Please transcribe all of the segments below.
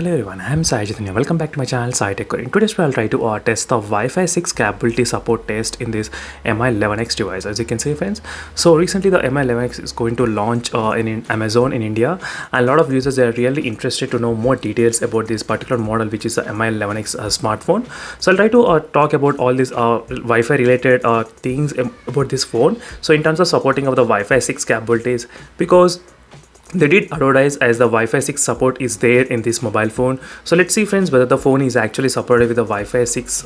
Hello everyone, I am Sai Chaitanya. Welcome back to my channel Sai Tech. In today's video, I'll try to test the Wi-Fi 6 capability support test in this Mi11X device. As you can see, friends, so recently the Mi11X is going to launch in Amazon in India, and a lot of users are really interested to know more details about this particular model, which is the Mi11X smartphone. So I'll try to talk about all these Wi-Fi related things about this phone. So in terms of supporting of the Wi-Fi 6 capabilities, because they did advertise as the Wi-Fi 6 support is there in this mobile phone. So let's see, friends, whether the phone is actually supported with the Wi-Fi 6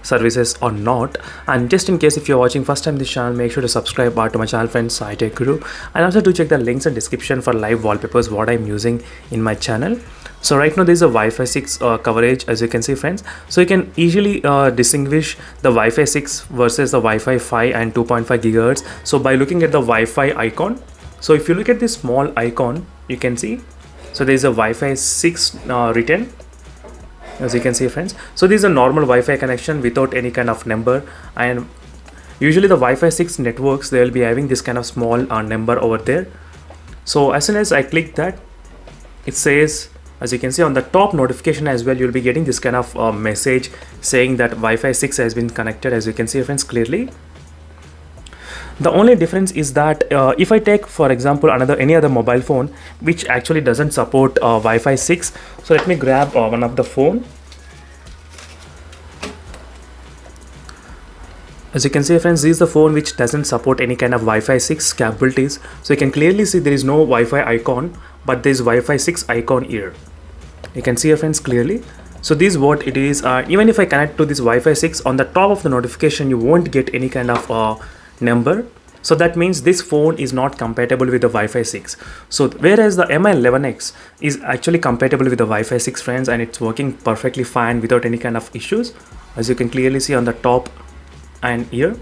services or not. And just in case if you're watching first time this channel, make sure to subscribe to my channel, friends, Sai Tech Guru, and also to check the links and description for live wallpapers what I'm using in my channel. So right now there is a Wi-Fi 6 coverage, as you can see, friends. So you can easily distinguish the Wi-Fi 6 versus the Wi-Fi 5 and 2.5 gigahertz. So by looking at the Wi-Fi icon, so if you look at this small icon, you can see, so there is a Wi-Fi 6 written, as you can see, friends. So this is a normal Wi-Fi connection without any kind of number, and usually the Wi-Fi 6 networks, they will be having this kind of small number over there. So as soon as I click that, it says, as you can see on the top notification as well, you'll be getting this kind of message saying that Wi-Fi 6 has been connected, as you can see, friends, clearly. The only difference is that if I take, for example, any other mobile phone which actually doesn't support Wi-Fi 6, so let me grab one of the phone. As you can see, friends, this is the phone which doesn't support any kind of Wi-Fi 6 capabilities. So you can clearly see there is no Wi-Fi icon, but there is Wi-Fi 6 icon here. You can see here, friends, clearly. So this is what it is. Even if I connect to this Wi-Fi 6, on the top of the notification you won't get any kind of number. So that means this phone is not compatible with the Wi-Fi 6. So whereas the Mi11X is actually compatible with the Wi-Fi 6, friends, and it's working perfectly fine without any kind of issues, as you can clearly see on the top and here.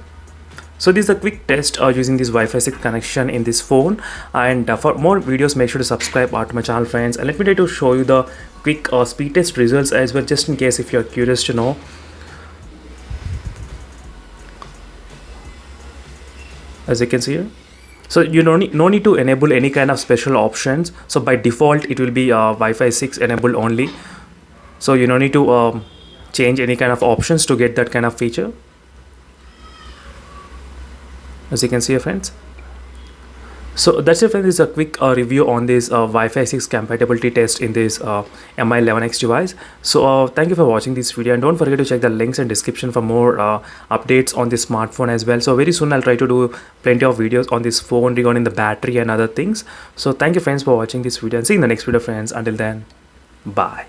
So this is a quick test using this Wi-Fi 6 connection in this phone, and for more videos make sure to subscribe to my channel, friends, and let me try to show you the quick speed test results as well, just in case if you're curious to know. As you can see here, so you no need to enable any kind of special options. So by default it will be Wi-Fi 6 enabled only, so you don't need to change any kind of options to get that kind of feature, as you can see here, friends. So that's it, friends. This is a quick review on this Wi-Fi 6 compatibility test in this Mi11X device. So thank you for watching this video, and don't forget to check the links and description for more updates on this smartphone as well. So very soon I'll try to do plenty of videos on this phone regarding the battery and other things. So thank you, friends, for watching this video, and see you in the next video, friends. Until then, bye.